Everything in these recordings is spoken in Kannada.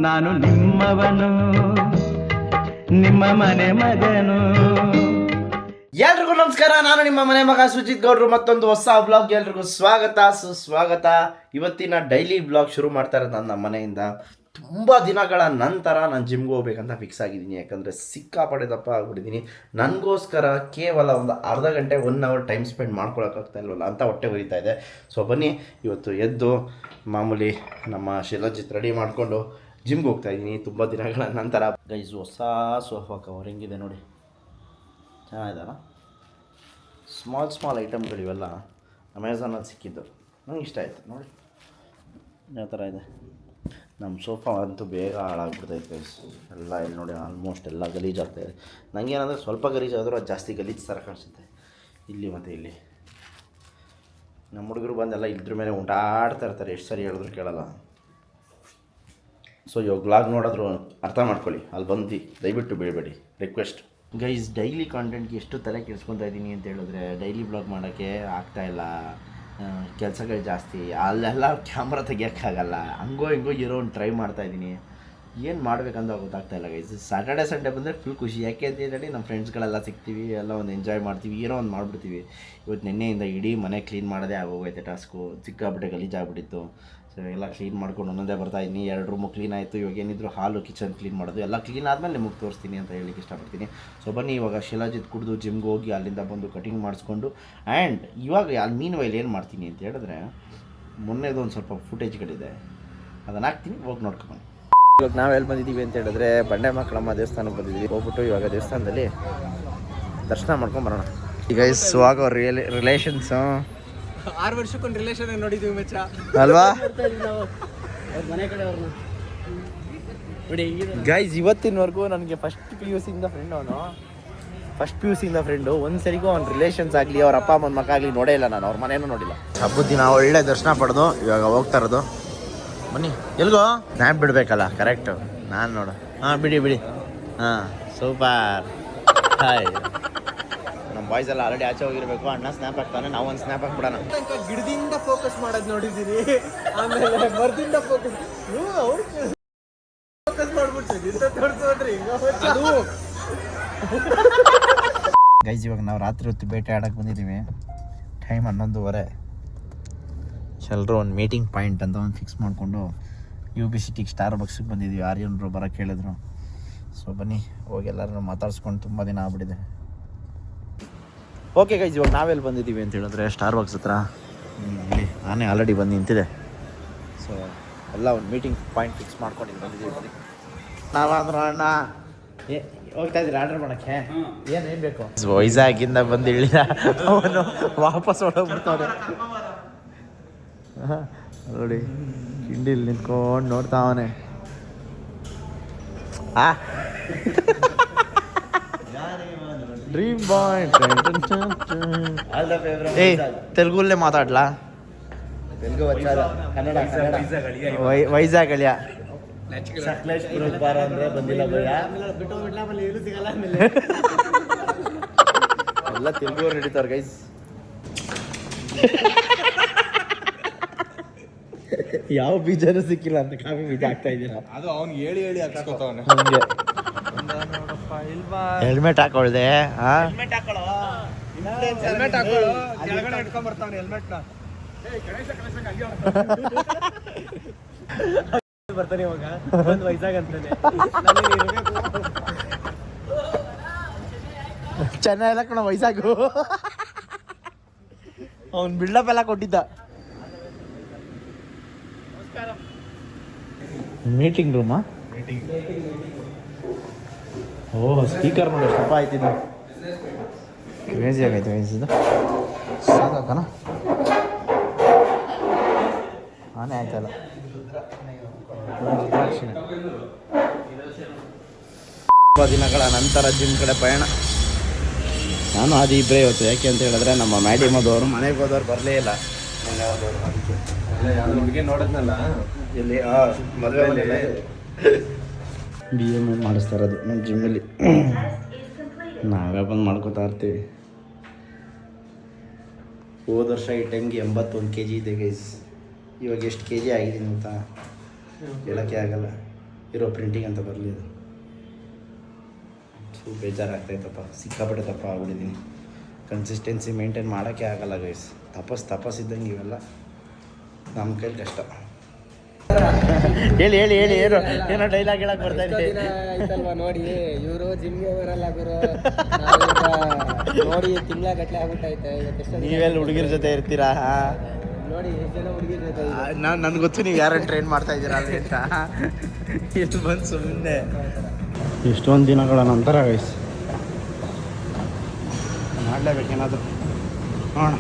ನಾನು ನಿಮ್ಮವನು, ನಿಮ್ಮ ಮನೆ ಮಗನು. ಎಲ್ರಿಗೂ ನಮಸ್ಕಾರ. ನಾನು ನಿಮ್ಮ ಮನೆ ಮಗ ಸುಜಿತ್ ಗೌಡ್ರು. ಮತ್ತೊಂದು ಹೊಸ ಬ್ಲಾಗ್ ಎಲ್ರಿಗೂ ಸ್ವಾಗತ ಸುಸ್ವಾಗತ. ಇವತ್ತಿನ ಡೈಲಿ ಬ್ಲಾಗ್ ಶುರು ಮಾಡ್ತಾ ಇರೋದು ನನ್ನ ಮನೆಯಿಂದ. ತುಂಬ ದಿನಗಳ ನಂತರ ನಾನು ಜಿಮ್ಗೆ ಹೋಗ್ಬೇಕಂತ ಫಿಕ್ಸ್ ಆಗಿದ್ದೀನಿ. ಯಾಕಂದರೆ ಸಿಕ್ಕಾಪಡೆ ದಪ್ಪ ಆಗ್ಬಿಟ್ಟಿದ್ದೀನಿ. ನನಗೋಸ್ಕರ ಕೇವಲ ಒಂದು ಅರ್ಧ ಗಂಟೆ 1 ಅವರ್ ಟೈಮ್ ಸ್ಪೆಂಡ್ ಮಾಡ್ಕೊಳಕ್ಕಾಗ್ತಾ ಇಲ್ವಲ್ಲ ಅಂತ ಹೊಟ್ಟೆ ಉರಿತಾ ಇದೆ. ಸೊ ಬನ್ನಿ ಇವತ್ತು ಎದ್ದು ಮಾಮೂಲಿ ನಮ್ಮ ಶಿಲಾಜಿತ್ ರೆಡಿ ಮಾಡಿಕೊಂಡು ಜಿಮ್ಗೆ ಹೋಗ್ತಾಯಿದ್ದೀನಿ ತುಂಬ ದಿನಗಳ ನಂತರ. ಗೈಸ್ ಹೊಸ ಸೋಫಾ ಕವರ್ ಹೆಂಗಿದೆ ನೋಡಿ, ಚೆನ್ನಾಗಿದಲ್ಲ. ಸ್ಮಾಲ್ ಐಟಮ್ಗಳು ಇವೆಲ್ಲ ಅಮೆಝಾನಲ್ಲಿ ಸಿಕ್ಕಿದ್ದು, ನನಗೆ ಇಷ್ಟ ಆಯಿತು. ನೋಡಿ ಯಾವ ಥರ ಇದೆ. ನಮ್ಮ ಸೋಫಾ ಅಂತೂ ಬೇಗ ಹಾಳಾಗ್ಬಿಡ್ತೈತೆ ಗೈಸ್. ಎಲ್ಲ ಇಲ್ಲಿ ನೋಡಿ ಆಲ್ಮೋಸ್ಟ್ ಎಲ್ಲ ಗಲೀಜಾಗ್ತಾಯಿದೆ. ನನಗೇನಂದರೆ ಸ್ವಲ್ಪ ಗಲೀಜಾದರೂ ಅದು ಜಾಸ್ತಿ ಗಲೀಜು ಥರ ಕಾಣಿಸುತ್ತೆ. ಇಲ್ಲಿ ಮತ್ತು ಇಲ್ಲಿ ನಮ್ಮ ಹುಡುಗರು ಬಂದೆಲ್ಲ ಇದ್ರ ಮೇಲೆ ಉಂಟಾಡ್ತಾ ಇರ್ತಾರೆ, ಎಷ್ಟು ಸರಿ ಹೇಳಿದ್ರು ಕೇಳಲ್ಲ. ಸೊ ಇವಾಗ ವ್ಲಾಗ್ ನೋಡಿದ್ರು ಅರ್ಥ ಮಾಡ್ಕೊಳ್ಳಿ, ಅಲ್ಲಿ ಬಂದು ದಯವಿಟ್ಟು ಬೀಳಬೇಡಿ, ರಿಕ್ವೆಸ್ಟ್. ಗೈಸ್ ಡೈಲಿ ಕಾಂಟೆಂಟ್ಗೆ ಎಷ್ಟು ತಲೆ ಕೆಡಿಸ್ಕೊತಾ ಇದ್ದೀನಿ ಅಂತ ಹೇಳಿದ್ರೆ, ಡೈಲಿ ಬ್ಲಾಗ್ ಮಾಡೋಕ್ಕೆ ಆಗ್ತಾಯಿಲ್ಲ, ಕೆಲಸಗಳು ಜಾಸ್ತಿ, ಅಲ್ಲೆಲ್ಲ ಕ್ಯಾಮ್ರಾ ತೆಗಿಯೋಕ್ಕಾಗಲ್ಲ. ಹಂಗೋ ಹಿಂಗೋ ಇರೋ ಒಂದು ಟ್ರೈ ಮಾಡ್ತಾಯಿದ್ದೀನಿ. ಏನು ಮಾಡಬೇಕಂತ ಗೊತ್ತಾಗ್ತಾಯಿಲ್ಲ ಗೈಸ್. ಸ್ಯಾಟರ್ಡೆ ಸಂಡೇ ಬಂದರೆ ಫುಲ್ ಖುಷಿ. ಯಾಕೆ ಅಂತ ಹೇಳಿ ನಮ್ಮ ಫ್ರೆಂಡ್ಸ್ಗಳೆಲ್ಲ ಸಿಗ್ತೀವಿ, ಎಲ್ಲ ಒಂದು ಎಂಜಾಯ್ ಮಾಡ್ತೀವಿ, ಏನೋ ಒಂದು ಮಾಡಿಬಿಡ್ತೀವಿ. ಇವತ್ತು ನಿನ್ನೆಯಿಂದ ಇಡೀ ಮನೆ ಕ್ಲೀನ್ ಮಾಡೋದೇ ಆಗೋಗೈತೆ ಟಾಸ್ಕು. ಸಿಕ್ಕಾಬಿಟ್ಟೆ ಗಲೀಜಾಗ್ಬಿಟ್ಟಿತ್ತು. ಸೊ ಎಲ್ಲ ಕ್ಲೀನ್ ಮಾಡ್ಕೊಂಡು ಒಂದೊಂದೇ ಬರ್ತಾಯಿದ್ದೀನಿ. 2 ರೂಮು ಕ್ಲೀನ್ ಆಯಿತು. ಇವಾಗ ಏನಿದ್ರು ಹಾಲು ಕಿಚನ್ ಕ್ಲೀನ್ ಮಾಡೋದು ಎಲ್ಲ ಕ್ಲೀನ್ ಆದಮೇಲೆ ನಿಮಗೆ ತೋರಿಸ್ತೀನಿ ಅಂತ ಹೇಳಲಿಕ್ಕೆ ಇಷ್ಟಪಡ್ತೀನಿ. ಸೊ ಬನ್ನಿ ಇವಾಗ ಶಿಲಾಜಿತ್ ಕುಡಿದು ಜಿಮ್ಗೆ ಹೋಗಿ ಅಲ್ಲಿಂದ ಬಂದು ಕಟಿಂಗ್ ಮಾಡಿಸ್ಕೊಂಡು ಆ್ಯಂಡ್ ಇವಾಗ ಅಲ್ಲಿ ಮೀನ್ ವೈಲ್ ಏನು ಮಾಡ್ತೀನಿ ಅಂತ ಹೇಳಿದ್ರೆ, ಮೊನ್ನೆದು ಒಂದು ಸ್ವಲ್ಪ ಫುಟೇಜ್ಗಳಿದೆ, ಅದನ್ನು ಹಾಕ್ತೀನಿ, ಹೋಗಿ ನೋಡ್ಕೊಂಡು. ಇವಾಗ ನಾವು ಎಲ್ಲಿ ಬಂದಿದ್ದೀವಿ ಅಂತ ಹೇಳಿದ್ರೆ, ಬಂಡೆ ಮಕ್ಕಳಮ್ಮ ದೇವಸ್ಥಾನಕ್ಕೆ ಬಂದಿದ್ದೀವಿ. ಹೋಗ್ಬಿಟ್ಟು ಇವಾಗ ದೇವಸ್ಥಾನದಲ್ಲಿ ದರ್ಶನ ಮಾಡ್ಕೊಂಡು ಬರೋಣ. ಈಗ ಇವಾಗ ರಿಲೇಷನ್ಸು 6 ವರ್ಷಕ್ಕೊಂದು ರಿಲೇಷನ್ ನೋಡಿದ್ದೀವಿ ಮಚ್ಚ ಅಲ್ವಾ ನೋಡಿ ಗೈಸ್. ಇವತ್ತಿನವರೆಗೂ ನನಗೆ ಫಸ್ಟ್ ಪಿ ಯು ಸಿಯಿಂದ ಫ್ರೆಂಡು ಒಂದು ಸರಿಗೂ ಅವ್ನ ರಿಲೇಷನ್ಸ್ ಆಗಲಿ, ಅವ್ರ ಅಪ್ಪ ಅಮ್ಮನ ಮಕ್ಕ ಆಗಲಿ ನೋಡೇ ಇಲ್ಲ ನಾನು. ಅವ್ರ ಮನೇನೂ ನೋಡಿಲ್ಲ. ಹಬ್ಬದ ದಿನ ಒಳ್ಳೆ ದರ್ಶನ ಪಡೆದು ಇವಾಗ ಹೋಗ್ತಾ ಇರೋದು. ಬನ್ನಿ. ಎಲ್ಗೋ ಸ್ನ್ಯಾಪ್ ಬಿಡಬೇಕಲ್ಲ, ಕರೆಕ್ಟು. ನಾನು ನೋಡು. ಹಾಂ ಬಿಡಿ. ಹಾಂ ಸೂಪರ್. ಹಾಯ್. ನಮ್ಮ ಬಾಯ್ಸ್ ಎಲ್ಲ ಆಲ್ರೆಡಿ ಆಚೆ ಹೋಗಿರಬೇಕು. ಅಣ್ಣ ಸ್ನ್ಯಾಪ್ ಹಾಕ್ತಾನೆ, ನಾವು ಒಂದು ಸ್ನ್ಯಾಪ್ ಹಾಕ್ಬಿಡೋಣ. ಗಿಡದಿಂದ ಫೋಕಸ್ ಮಾಡೋದು ನೋಡಿದ್ದೀನಿ, ಆಮೇಲೆ ಮರದಿಂದ ಫೋಕಸ್ ಮಾಡ್ಬಿಡ್ತೀವಿ. ಗೈಸ್ ಇವಾಗ ನಾವು ರಾತ್ರಿ ಹೊತ್ತು ಬೇಟೆ ಆಡೋಕ್ಕೆ ಬಂದಿದ್ದೀವಿ. ಟೈಮ್ 11:30. ಎಲ್ಲರೂ ಒಂದು ಮೀಟಿಂಗ್ ಪಾಯಿಂಟ್ ಅಂತ ಒಂದು ಫಿಕ್ಸ್ ಮಾಡಿಕೊಂಡು UB ಸಿಟಿಗೆ ಸ್ಟಾರ್ ಬಕ್ಸಿಗೆ ಬಂದಿದ್ದೀವಿ. ಆರ್ಯನರು ಬರೋಕ್ಕೆ ಹೇಳಿದ್ರು. ಸೊ ಬನ್ನಿ ಹೋಗಿ ಎಲ್ಲರೂ ಮಾತಾಡ್ಸ್ಕೊಂಡು ತುಂಬ ದಿನ ಆಗ್ಬಿಟ್ಟಿದೆ. ಓಕೆ ಗೈಸ್ ಇವಾಗ ನಾವೆಲ್ಲಿ ಬಂದಿದ್ದೀವಿ ಅಂತ ಹೇಳಿದ್ರೆ, ಸ್ಟಾರ್ ಬಾಕ್ಸ್ ಹತ್ರ. ಇಲ್ಲಿ ನಾನೇ ಆಲ್ರೆಡಿ ಬಂದು ನಿಂತಿದೆ. ಸೊ ಎಲ್ಲ ಒಂದು ಮೀಟಿಂಗ್ ಪಾಯಿಂಟ್ ಫಿಕ್ಸ್ ಮಾಡ್ಕೊಂಡು ಬಂದಿದ್ದೀವಿ. ಬನ್ನಿ. ನಾವಾದ್ರೂ ಅಣ್ಣ ಹೋಗ್ತಾ ಇದ್ದೀರಿ ಆರ್ಡರ್ ಮಾಡೋಕ್ಕೆ. ಏನು ಬೇಕು? ವೈಜಾಗಿಂದ ಬಂದು ಇಳಿದ ಅವನು ವಾಪಸ್ ಹೊಡೋಗ್ಬಿಡ್ತಾವೆ. ನೋಡಿ ಕಿಂಡಿಲಿ ನಿಂತ್ಕೊಂಡು ನೋಡ್ತಾವನೆ. Dream boy. ತೆಲುಗುಲ್ಲೇ ಮಾತಾಡ್ಲಾ? ತೆಲುಗು ಕನ್ನಡ ವೈಜಾಗ್ ಅಳಿಯ. ಅಂದ್ರೆ ಬಂದಿಲ್ಲ ಎಲ್ಲ ತೆಲುಗು ನಡೀತಾರೆ ಗೈಸ್. ಯಾವ ಬೀಜನೂ ಸಿಕ್ಕಿಲ್ಲ ಅಂತ ಕಾಫಿ ಬೀಜ ಹಾಕ್ತಾ ಇದ್ದೀರಾ? ಅದು ಅವ್ನು ಹೇಳಿ ಹಾಕ್ಸ್ಕೊತಾವನೆ. ಹೆಲ್ಮೆಟ್ ಹಾಕೊಳ್ದೆ. ಹೆಲ್ಮೆಟ್ ಹಾಕೊಳ್ಳೋ, ಕೆಳಗಡೆ ಇಟ್ಕೊಂಡ್ ಬರ್ತಾವನೆ ಹೆಲ್ಮೆಟ್ನ. ಬರ್ತಾನೆ ಇವಾಗ ಒಂದು ವಯಸ್ಸಾಗ ಅಂತಾನೆ. ಚೆನ್ನಾಗಿಲ್ಲ ಕಣ ವಯಸ್ಸಾಗು. ಅವ್ನು ಬಿಲ್ಡಪ್ ಎಲ್ಲ ಕೊಟ್ಟಿದ್ದ. ಮೀಟಿಂಗ್ ರೂಮಾ? ಓಹ್ ಸ್ಪೀಕರ್ ನೋಡಿ ಸ್ವಲ್ಪ ಆಯ್ತಿದ್ದು. ಕ್ರೇಜಿ ಆಗೈತೆ ವಯಸ್ಸಿದ್ದು. ಸಾಕಣ ಆನೆ ಆಯ್ತಲ್ಲ. ತುಂಬ ದಿನಗಳ ನಂತರ ಜಿಮ್ ಕಡೆ ಪಯಣ. ನಾನು ಅದು ಇಬ್ಬರೇ ಇವತ್ತು. ಯಾಕೆ ಅಂತ ಹೇಳಿದ್ರೆ, ನಮ್ಮ ಮ್ಯಾಡಿಮದವರು ಮನೆಗೆ ಹೋದವ್ರು ಬರಲೇ ಇಲ್ಲ. ಹುಡುಗಿ ನೋಡಿದ್ನಲ್ಲ ಇಲ್ಲಿ ಮದುವೆ BM ಮಾಡಿಸ್ತಾ ಇರೋದು ನಮ್ಮ ಜಿಮ್ಮಲ್ಲಿ. ನಾವೇ ಬಂದು ಮಾಡ್ಕೋತಾ ಇರ್ತೀವಿ. ಹೋದ ವರ್ಷ ಈ ಟೈಮ್ಗೆ 81 kg ಇದೆ ಗೈಸ್. ಇವಾಗ ಎಷ್ಟು kg ಆಗಿದ್ದೀನಿ ಅಂತ ಹೇಳೋಕ್ಕೆ ಆಗಲ್ಲ. ಇರೋ ಪ್ರಿಂಟಿಂಗ್ ಅಂತ ಬರಲಿ ಅದು. ಬೇಜಾರಾಗ್ತಾಯಿತ್ತಪ್ಪ, ಸಿಕ್ಕಾಪಟ್ಟೆ ತಪ್ಪ ಆಗ್ಬಿಟ್ಟಿದ್ದೀನಿ. ಕನ್ಸಿಸ್ಟೆನ್ಸಿ ಮೇಂಟೈನ್ ಮಾಡೋಕ್ಕೆ ಆಗಲ್ಲ ಗೈಸ್. ತಪಸ್ಸಿದ್ದಂಗೆ ಇವೆಲ್ಲ ನಮ್ಮ ಕೈಲಿ ಕಷ್ಟ. ಹೇಳಿ ಏನೋ ಡೈಲಾಗ್ ಹೇಳಕ್ಕೆ ಬರ್ತಾ ಇದೆ. ಆಯ್ತಲ್ವಾ ನೋಡಿ, ಇವರು ಜಿಮ್ಗೆ ಬರಲ್ಲ ಗುರು, ನೋಡಿ ತಿಂಗಳಗಟ್ಲೆ ಆಗ್ಬಿಟ್ಟೈತೆ. ನೀವೆಲ್ಲ ಹುಡುಗಿರ ಜೊತೆ ಇರ್ತೀರಾ? ನೋಡಿ ಎಷ್ಟು ಜನ ಹುಡುಗಿರ ಜೊತೆ. ನನಗೆ ಗೊತ್ತು ನೀವು ಯಾರನ್ನು ಟ್ರೈನ್ ಮಾಡ್ತಾ ಇದ್ದೀರಾ ಅಲ್ಲಿ ಅಂತ. ಎಷ್ಟು ಬಂದು ಸುಮ್ಮನೆ ಎಷ್ಟೊಂದು ದಿನಗಳ ನಂತರ ಗೈಸ್ ಮಾಡಲೇಬೇಕೇನಾದರೂ ನೋಡೋಣ.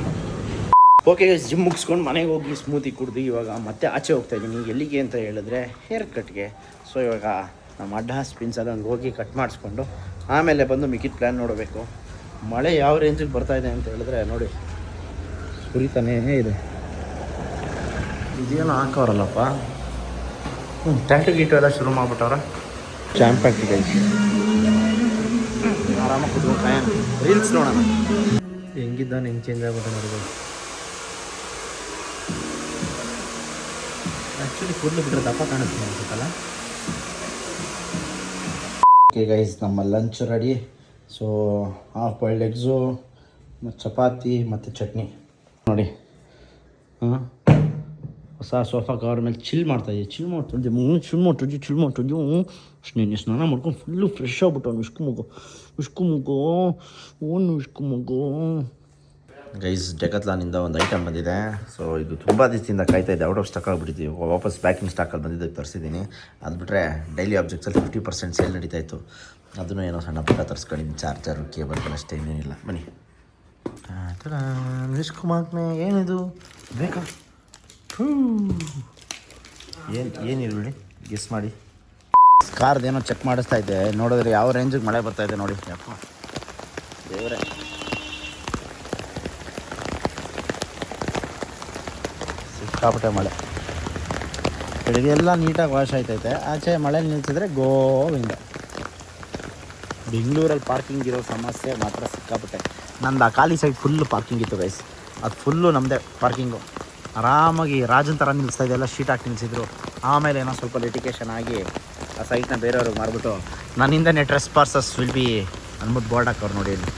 ಓಕೆ ಗೈಸ್, ಜಿಮ್ ಮುಗಿಸ್ಕೊಂಡು ಮನೆಗೆ ಹೋಗಿ ಸ್ಮೂತಿ ಕುಡ್ದು ಇವಾಗ ಮತ್ತೆ ಆಚೆ ಹೋಗ್ತಾ ಇದ್ದೀನಿ. ಎಲ್ಲಿಗೆ ಅಂತ ಹೇಳಿದ್ರೆ ಹೇರ್ ಕಟ್ಗೆ. ಸೊ ಇವಾಗ ನಮ್ಮ ಅಡ್ಡ ಸ್ಪಿನ್ ಸಲೂನ್ಗೆ ಹೋಗಿ ಕಟ್ ಮಾಡಿಸ್ಕೊಂಡು ಆಮೇಲೆ ಬಂದು ಮಿಕ್ಕಿದ ಪ್ಲ್ಯಾನ್ ನೋಡಬೇಕು. ಮಳೆ ಯಾವ ರೇಂಜಿಗೆ ಬರ್ತಾಯಿದೆ ಅಂತ ಹೇಳಿದ್ರೆ ನೋಡಿ, ಸುರಿತಾನೇ ಇದೆ. ಇದೇನೋ ಹಾಕೋರಲ್ಲಪ್ಪ, ಟ್ಯಾಟು ಗೀಟು ಎಲ್ಲ ಶುರು ಮಾಡಿಬಿಟ್ಟವ್ರ. ಚಾಂಪ್ಯಾಕ್ಟ್ ಗೈಸ್, ಆರಾಮಾಗಿ ಕುತ್ಕೊಂಡು ಕಾಯೋಣ, ರೀಲ್ಸ್ ನೋಡೋಣ. ಹೆಂಗಿದ್ದಾನೆ, ಹೆಂಗೆ ಚೇಂಜ್ ಆಗ್ಬಿಟ್ಟು ನೋಡಿ. ಆ್ಯಕ್ಚುಲಿ ಕೂದಲು ಬಿಟ್ಟರೆ ದಪ್ಪ ಕಾಣಿಸ್ತೀನಿ ಅನ್ಸುತ್ತಲ್ಲ. ಓಕೆ ಗೈಸ್, ನಮ್ಮ lunch ready. So half boiled eggs ಮತ್ತು ಚಪಾತಿ ಮತ್ತು ಚಟ್ನಿ ನೋಡಿ. ಹೊಸ ಸೋಫಾ ಕವರ್ ಮೇಲೆ ಚಿಲ್ ಮಾಡ್ತಾಯಿದ್ದೆ. ಚಿಲ್ ಮಾಡ್ತಿದ್ದೆ ನೀನು ಸ್ನಾನ ಮಾಡ್ಕೊಂಡು ಫುಲ್ಲು ಫ್ರೆಶ್ ಆಗ್ಬಿಟ್ಟು ವಿಷ್ಕು ಮಗು ಗೈಸ್. ಡೆಕತ್ಲಾನಿಂದ ಒಂದು ಐಟಮ್ ಬಂದಿದೆ. ಸೊ ಇದು ತುಂಬ ದಿವಸದಿಂದ ಕಾಯ್ತಾ ಇದೆ, ಔಟ್ ಆಫ್ ಸ್ಟಾಕ್ ಆಗಿಬಿಟ್ಟಿದ್ದೀವಿ. ವಾಪಸ್ ಬ್ಯಾಕಿಂಗ್ ಸ್ಟಾಕಲ್ಲಿ ಬಂದಿದ್ದಕ್ಕೆ ತರಿಸಿದ್ದೀನಿ. ಅದು ಬಿಟ್ಟರೆ ಡೈಲಿ ಆಬ್ಜೆಕ್ಟ್ಸಲ್ಲಿ 50% ಸೇಲ್ ನಡೀತಾಯಿತ್ತು. ಅದನ್ನು ಏನೋ ಸಣ್ಣ ಪುಟ್ಟ ತರಿಸ್ಕೊಂಡಿದ್ದೀನಿ, ಚಾರ್ಜರು ಕೇಬಲ್ ಅಷ್ಟೇ, ಇನ್ನೇನಿಲ್ಲ. ಬನ್ನಿ. ವಿಷ್ಕುಮಾರ್ನೇ ಏನಿದು ಬೇಕಾ? ಏನಿಲ್ಲ ಬಿಡಿ, ಗೆಸ್ ಮಾಡಿ. ಕಾರ್ದೇನೋ ಚೆಕ್ ಮಾಡಿಸ್ತಾ ಇದ್ದೆ, ನೋಡಿದ್ರೆ ಯಾವ ರೇಂಜಿಗೆ ಮಳೆ ಬರ್ತಾಯಿದೆ ನೋಡಿ. ಯಪ್ಪ ದೇವರೇ, ಸಿಕ್ಕಾಪಟ್ಟೆ ಮಳೆ. ಬೆಳಿಗ್ಗೆ ಎಲ್ಲ ನೀಟಾಗಿ ವಾಶ್ ಆಯ್ತೈತೆ, ಆಚೆ ಮಳೆ ನಿಲ್ಸಿದ್ರೆ ಗೋವಿಂದ. ಬೆಂಗಳೂರಲ್ಲಿ ಪಾರ್ಕಿಂಗ್ ಇರೋ ಸಮಸ್ಯೆ ಮಾತ್ರ ಸಿಕ್ಕಾಪಟ್ಟೆ. ನಂದು ಆ ಖಾಲಿ ಸೈಡ್ ಫುಲ್ಲು ಪಾರ್ಕಿಂಗ್ ಇತ್ತು ಗೈಸ್, ಅದು ಫುಲ್ಲು ನಮ್ಮದೇ ಪಾರ್ಕಿಂಗು. ಆರಾಮಾಗಿ ರಾಜನ್ ಥರ ನಿಲ್ಲಿಸ್ತಾ ಇದೆಲ್ಲ, ಶೀಟ್ ಹಾಕಿ ನಿಲ್ಲಿಸಿದ್ರು. ಆಮೇಲೆ ಏನೋ ಸ್ವಲ್ಪ ಲಿಟಿಗೇಷನ್ ಆಗಿ ಆ ಸೈಟ್ನ ಬೇರೆಯವ್ರಿಗೆ ಮಾರ್ಬಿಟ್ಟು ನನ್ನಿಂದನೇ ಟ್ರೆಸ್ ಪಾರ್ಸಸ್ ವಿಲ್ ಬಿ ಅಂದ್ಬಿಟ್ಟು ಬೋರ್ಡ್ ಹಾಕೋರು ನೋಡಿ ಇಲ್ಲಿ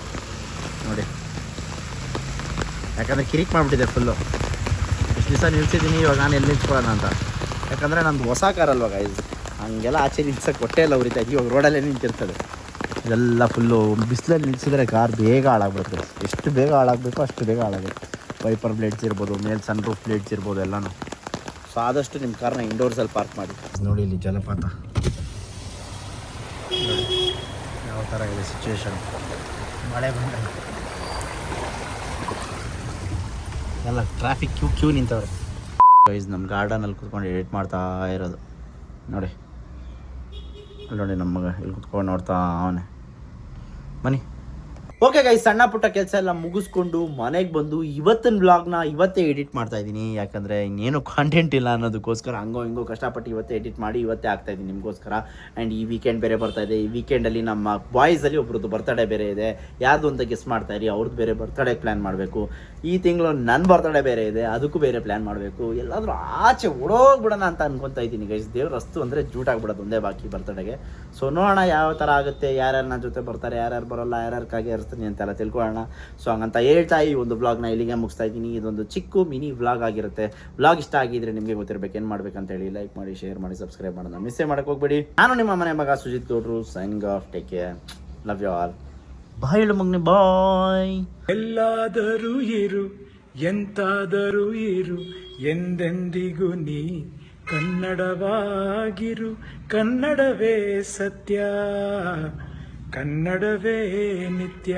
ನೋಡಿ. ಯಾಕಂದರೆ ಕಿರಿಕ್ ಮಾಡಿಬಿಟ್ಟಿದೆ ಫುಲ್ಲು. ಇಷ್ಟು ದಿವಸ ನಿಲ್ಸಿದ್ದೀನಿ, ಇವಾಗ ನಾನು ಎಲ್ಲಿ ನಿಲ್ಸ್ಕೊಳ್ಳೋಣ ಅಂತ. ಯಾಕಂದರೆ ನಂದು ಹೊಸ ಕಾರಲ್ವ ಗೈಸ್, ಹಂಗೆಲ್ಲ ಆಚೆ ನಿಲ್ಸೋಕ್ಕೆ ಹೊಟ್ಟೆ ಎಲ್ಲ ಉರಿತಾ ಇದ್ದೀವಿ. ಇವಾಗ ರೋಡಲ್ಲೇ ನಿಂತಿರ್ತದೆ. ಇದೆಲ್ಲ ಫುಲ್ಲು ಬಿಸಿಲಲ್ಲಿ ನಿಲ್ಲಿಸಿದ್ರೆ ಕಾರ್ ಬೇಗ ಹಾಳಾಗ್ಬಿಡ್ತದೆ. ಎಷ್ಟು ಬೇಗ ಹಾಳಾಗಬೇಕು ಅಷ್ಟು ಬೇಗ ಹಾಳಾಗುತ್ತೆ. ವೈಪರ್ ಬ್ಲೇಡ್ಸ್ ಇರ್ಬೋದು, ಮೇಲೆ ಸನ್ ರೂಫ್ ಬ್ಲೇಡ್ಸ್ ಇರ್ಬೋದು ಎಲ್ಲನೂ. ಸೊ ಆದಷ್ಟು ನಿಮ್ಮ ಕಾರ್ನ ಇಂಡೋರ್ಸಲ್ಲಿ ಪಾರ್ಕ್ ಮಾಡಿ. ನೋಡಿ ಇಲ್ಲಿ ಜಲಪಾತ ನೋಡಿ ಯಾವ ಥರ ಇದೆ ಸಿಚುವೇಶನ್. ಮಳೆ ಬಂದಾಗ ಎಲ್ಲ ಟ್ರಾಫಿಕ್ ಕ್ಯೂ ನಿಂತವ್ರೆ ಗೈಸ್. ನಮ್ಮ ಗಾರ್ಡನಲ್ಲಿ ಕೂತ್ಕೊಂಡು ಎಡಿಟ್ ಮಾಡ್ತಾ ಇರೋದು ನೋಡಿ. ಅಲ್ಲಿ ನೋಡಿ ನಮ್ಮ ಮಗ ಇಲ್ಲಿ ಕೂತ್ಕೊಂಡು ನೋಡ್ತಾ ಅವನೇ. ಬನ್ನಿ. ಓಕೆ ಗೈಸ್, ಸಣ್ಣ ಪುಟ್ಟ ಕೆಲಸ ಎಲ್ಲ ಮುಗಿಸ್ಕೊಂಡು ಮನೆಗೆ ಬಂದು ಇವತ್ತಿನ ಬ್ಲಾಗ್ನ ಇವತ್ತೇ ಎಡಿಟ್ ಮಾಡ್ತಾ ಇದ್ದೀನಿ. ಯಾಕಂದರೆ ಇನ್ನೇನು ಕಾಂಟೆಂಟ್ ಇಲ್ಲ ಅನ್ನೋದಕ್ಕೋಸ್ಕರ ಹಂಗೋ ಹಿಂಗೋ ಕಷ್ಟಪಟ್ಟು ಇವತ್ತೇ ಎಡಿಟ್ ಮಾಡಿ ಇವತ್ತೇ ಆಗ್ತಾಯಿದ್ದೀನಿ ನಿಮಗೋಸ್ಕರ. ಆ್ಯಂಡ್ ಈ ವೀಕೆಂಡ್ ಬೇರೆ ಬರ್ತಾಯಿದೆ. ಈ ವೀಕೆಂಡಲ್ಲಿ ನಮ್ಮ ಬಾಯ್ಸಲ್ಲಿ ಒಬ್ರದ್ದು ಬರ್ತಡೇ ಬೇರೆ ಇದೆ. ಯಾರ್ದು ಅಂತ ಗೆಸ್ ಮಾಡ್ತಾಯಿರಿ. ಅವ್ರದ್ದು ಬೇರೆ ಬರ್ತಡೇ ಪ್ಲ್ಯಾನ್ ಮಾಡಬೇಕು. ಈ ತಿಂಗಳು ನನ್ನ ಬರ್ತಡೇ ಬೇರೆ ಇದೆ, ಅದಕ್ಕೂ ಬೇರೆ ಪ್ಲ್ಯಾನ್ ಮಾಡಬೇಕು. ಎಲ್ಲಾದರೂ ಆಚೆ ಓಡೋಗ್ಬಿಡೋಣ ಅಂತ ಅನ್ಕೊತಾ ಇದ್ದೀನಿ ಗೈಸ್. ದೇವ್ರ ರಸ್ತು ಅಂದರೆ ಜೂಟಾಗ್ಬಿಡೋದು ಒಂದೇ ಬಾಕಿ ಬರ್ತಡೇಗೆ. ಸೊ ನೋಡೋಣ ಯಾವ ಥರ ಆಗುತ್ತೆ, ಯಾರ್ಯಾರು ನನ್ನ ಜೊತೆ ಬರ್ತಾರೆ, ಯಾರ್ಯಾರು ಬರೋಲ್ಲ, ಯಾರ್ಯಾರು ಇರ್ತೀನಿ ಅಂತೆಲ್ಲ ತಿಳ್ಕೊಳ್ಳೋಣ. ಸೊ ಹಂಗಂತ ಹೇಳ್ತಾ ಈ ಒಂದು ವ್ಲಾಗ್ನ ಇಲ್ಲಿಗೆ ಮುಗಿಸ್ತಾ ಇದ್ದೀನಿ. ಇದೊಂದು ಚಿಕ್ಕ ಮಿನಿ ವ್ಲಾಗ್ ಆಗಿರುತ್ತೆ. ವ್ಲಾಗ್ ಇಷ್ಟ ಆಗಿದ್ರೆ ನಿಮಗೆ ಗೊತ್ತಿರಬೇಕು ಏನು ಮಾಡ್ಬೇಕಂತ ಹೇಳಿ. ಲೈಕ್ ಮಾಡಿ, ಶೇರ್ ಮಾಡಿ, ಸಬ್ಸ್ಕ್ರೈಬ್ ಮಾಡೋಣ ಮಿಸ್ಸೇ ಮಾಡೋಕ್ಕೆ ಹೋಗ್ಬೇಡಿ. ನಾನು ನಿಮ್ಮ ಮನೆ ಮಗ ಸುಜಿತ್ ಗೌಡ್ರು, signing off. Take care, love you all. Bye ಹೇಳು ಮಗನೆ, ಬಾಯ್. ಎಲ್ಲಾದರೂ ಇರು, ಎಂತಾದರೂ ಇರು, ಎಂದೆಂದಿಗೂ ನೀ ಕನ್ನಡವಾಗಿರು. ಕನ್ನಡವೇ ಸತ್ಯ, ಕನ್ನಡವೇ ನಿತ್ಯ.